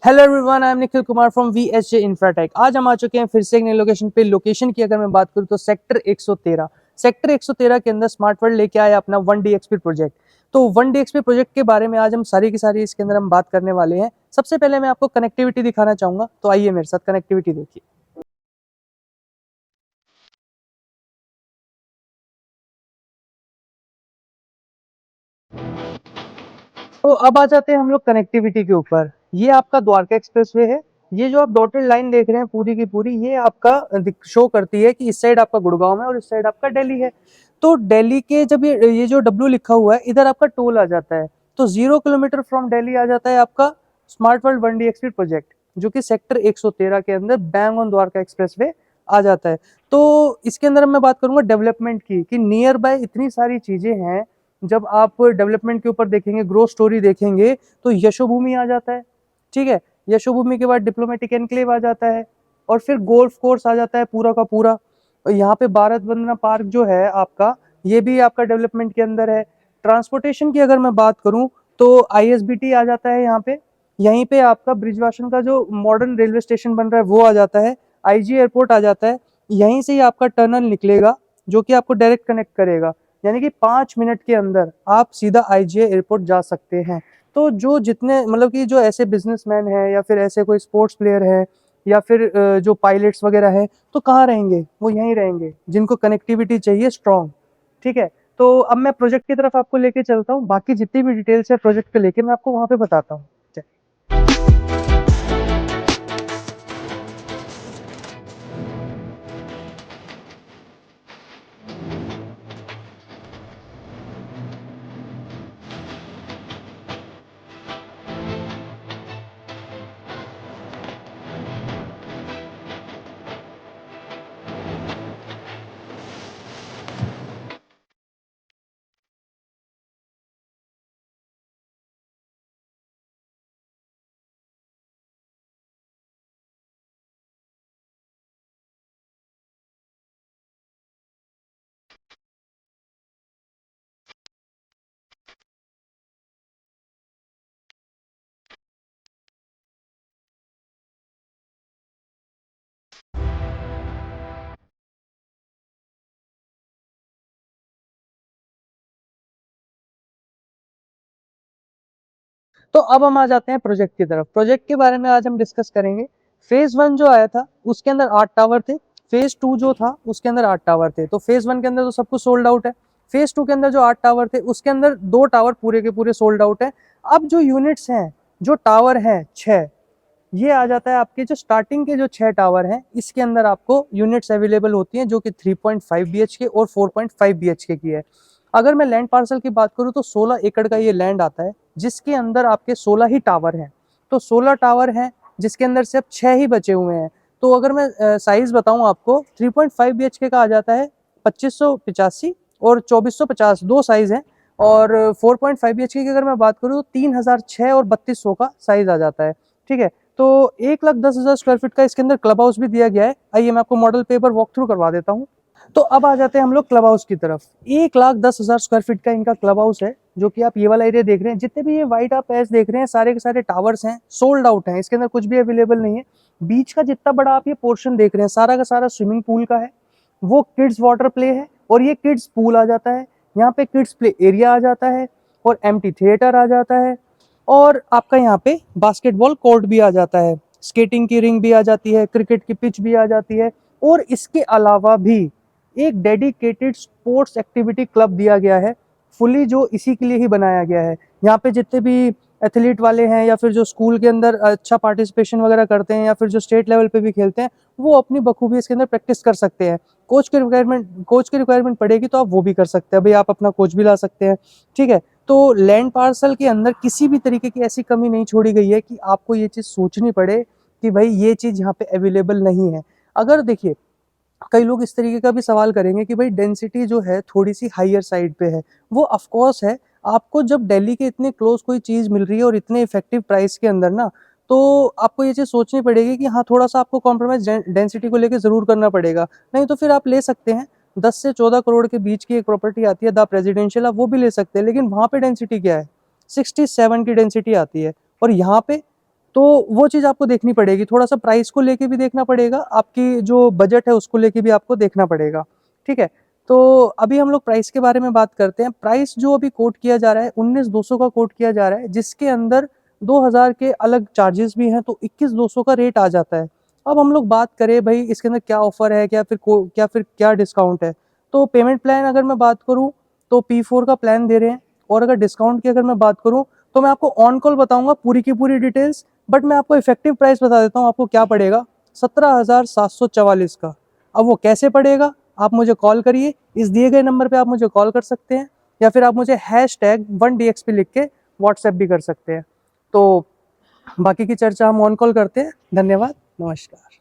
Hello everyone, I am Nikhil Kumar from VSJ Infratech. आज हम आ चुके हैं फिर से एक नई लोकेशन पे। लोकेशन की अगर मैं बात करूं तो सेक्टर 113। सेक्टर 113 के अंदर स्मार्ट वर्ल्ड लेके आया अपना 1DXP प्रोजेक्ट। तो 1DXP प्रोजेक्ट के बारे में आज हम सारी की सारी इसके अंदर हम बात करने वाले हैं। सबसे पहले मैं आपको कनेक्टिविटी दिखाना चाहूंगा, तो आइए मेरे साथ कनेक्टिविटी देखिए। तो अब आ जाते हैं हम लोग कनेक्टिविटी के ऊपर। ये आपका द्वारका एक्सप्रेसवे है। ये जो आप डॉटेड लाइन देख रहे हैं पूरी की पूरी, ये आपका शो करती है कि इस साइड आपका गुड़गांव है और इस साइड आपका दिल्ली है। तो दिल्ली के जब ये जो डब्ल्यू लिखा हुआ है इधर आपका टोल आ जाता है, तो 0 किलोमीटर फ्रॉम दिल्ली आ जाता है आपका स्मार्ट वर्ल्ड 1DXP प्रोजेक्ट, जो कि सेक्टर 113 के अंदर बैंग ऑन द्वारका एक्सप्रेसवे आ जाता है। तो इसके अंदर मैं बात करूंगा डेवलपमेंट की, कि नियर बाय इतनी सारी चीजें हैं। जब आप डेवलपमेंट के ऊपर देखेंगे, ग्रोथ स्टोरी देखेंगे, तो यशोभूमि आ जाता है। ठीक है, यशोभूमि के बाद डिप्लोमेटिक एनक्लेव आ जाता है, और फिर गोल्फ कोर्स आ जाता है पूरा का पूरा। और यहाँ पे भारत वंदना पार्क जो है आपका, ये भी आपका डेवलपमेंट के अंदर है। ट्रांसपोर्टेशन की अगर मैं बात करूं तो ISBT आ जाता है यहाँ पे। यहीं पे आपका ब्रिजवासन का जो मॉडर्न रेलवे स्टेशन बन रहा है वो आ जाता है। IG एयरपोर्ट आ जाता है। यहीं से ही आपका टनल निकलेगा जो कि आपको डायरेक्ट कनेक्ट करेगा, यानी कि 5 मिनट के अंदर आप सीधा IGA एयरपोर्ट जा सकते हैं। तो जो जितने मतलब कि जो ऐसे बिजनेसमैन हैं या फिर ऐसे कोई स्पोर्ट्स प्लेयर है या फिर जो पायलट्स वगैरह हैं, तो कहाँ रहेंगे? वो यहीं रहेंगे, जिनको कनेक्टिविटी चाहिए स्ट्रॉन्ग। ठीक है, तो अब मैं प्रोजेक्ट की तरफ आपको लेके चलता हूँ। बाकी जितनी भी डिटेल्स है प्रोजेक्ट को लेके मैं आपको वहाँ पे बताता हूँ। तो अब हम आ जाते हैं प्रोजेक्ट की तरफ। प्रोजेक्ट के बारे में आज हम डिस्कस करेंगे। फेज 1 जो आया था उसके अंदर 8 टावर थे। फेज 2 जो था उसके अंदर 8 टावर थे। तो फेज 1 के अंदर तो सब कुछ सोल्ड आउट है। फेज 2 के अंदर जो 8 टावर थे उसके अंदर 2 टावर पूरे के पूरे सोल्ड आउट है। अब जो यूनिट्स हैं, जो टावर हैं 6, ये आ जाता है आपके जो स्टार्टिंग के जो 6 टावर हैं, इसके अंदर आपको यूनिट्स अवेलेबल होती हैं जो कि 3.5 BHK और 4.5 BHK की है। अगर मैं लैंड पार्सल की बात करूं तो 16 एकड़ का ये लैंड आता है, जिसके अंदर आपके 16 ही टावर हैं। तो 16 टावर हैं जिसके अंदर से अब 6 ही बचे हुए हैं। तो अगर मैं साइज बताऊं आपको, 3.5 BHK का आ जाता है 2585 और 2450, दो साइज हैं। और 4.5 BHK की अगर मैं बात करूं तो 3006 और 3200 का साइज आ जाता है। ठीक है, तो 1,10,000 स्क्वायर फीट का इसके अंदर क्लब हाउस भी दिया गया है। आइए मैं आपको मॉडल पेपर वॉक थ्रू करवा देता हूँ। तो अब आ जाते हैं हम लोग क्लब हाउस की तरफ। 1,10,000 स्क्वायर फीट का इनका क्लब हाउस है, जो कि आप ये वाला एरिया देख रहे हैं। जितने भी ये व्हाइट आप पैच देख रहे हैं, सारे के सारे टावर्स हैं, सोल्ड आउट हैं, इसके अंदर कुछ भी अवेलेबल नहीं है। बीच का जितना बड़ा आप ये पोर्शन देख रहे हैं, सारा का सारा स्विमिंग पूल का है। वो किड्स वाटर प्ले है, और ये किड्स पूल आ जाता है। यहाँ पे किड्स प्ले एरिया आ जाता है, और एम्प्टी थिएटर आ जाता है, और आपका यहाँ पे बास्केटबॉल कोर्ट भी आ जाता है, स्केटिंग की रिंग भी आ जाती है, क्रिकेट की पिच भी आ जाती है। और इसके अलावा भी एक डेडिकेटेड स्पोर्ट्स एक्टिविटी क्लब दिया गया है, फुली जो इसी के लिए ही बनाया गया है। यहाँ पे जितने भी एथलीट वाले हैं या फिर जो स्कूल के अंदर अच्छा पार्टिसिपेशन वगैरह करते हैं या फिर जो स्टेट लेवल पे भी खेलते हैं, वो अपनी बखूबी इसके अंदर प्रैक्टिस कर सकते हैं। कोच की रिक्वायरमेंट पड़ेगी तो आप वो भी कर सकते हैं भाई, आप अपना कोच भी ला सकते हैं। ठीक है, तो लैंड पार्सल के अंदर किसी भी तरीके की ऐसी कमी नहीं छोड़ी गई है कि आपको ये चीज़ सोचनी पड़े कि भाई ये चीज़ यहाँ पे अवेलेबल नहीं है। अगर देखिए, कई लोग इस तरीके का भी सवाल करेंगे कि भाई डेंसिटी जो है थोड़ी सी हाइयर साइड पे है। वो ऑफ कोर्स है। आपको जब दिल्ली के इतने क्लोज कोई चीज़ मिल रही है और इतने इफेक्टिव प्राइस के अंदर ना, तो आपको ये चीज़ सोचनी पड़ेगी कि हाँ, थोड़ा सा आपको कॉम्प्रोमाइज डेंसिटी को लेकर जरूर करना पड़ेगा। नहीं तो फिर आप ले सकते हैं, 10 से 14 करोड़ के बीच की एक प्रॉपर्टी आती है द प्रेसिडेंशियल, आप वो भी ले सकते हैं। लेकिन वहाँ पे डेंसिटी क्या है? 67 की डेंसिटी आती है। और यहाँ पे तो वो चीज़ आपको देखनी पड़ेगी, थोड़ा-सा प्राइस को लेके भी देखना पड़ेगा, आपकी जो बजट है उसको लेके भी आपको देखना पड़ेगा, ठीक है? तो अभी हम लोग प्राइस के बारे में बात करते हैं। प्राइस जो अभी कोट किया जा रहा है 19,200 का कोट किया जा रहा है, जिसके अंदर 2,000 के अलग चार्जेस भी हैं, तो 21,200 का रेट आ जाता है। अब हम लोग बात करें भाई इसके अंदर क्या ऑफ़र है, फिर क्या डिस्काउंट है? तो पेमेंट प्लान अगर मैं बात करूँ तो P4 का प्लान दे रहे हैं, और अगर डिस्काउंट की अगर मैं बात करूँ तो मैं आपको ऑन कॉल बताऊँगा पूरी की पूरी डिटेल्स, बट मैं आपको इफेक्टिव प्राइस बता देता हूँ आपको क्या पड़ेगा, 17,744 का। अब वो कैसे पड़ेगा, आप मुझे कॉल करिए, इस दिए गए नंबर पे आप मुझे कॉल कर सकते हैं, या फिर आप मुझे #1DXP लिख के व्हाट्सएप भी कर सकते हैं। तो बाकी की चर्चा हम ऑन कॉल करते हैं। धन्यवाद, नमस्कार।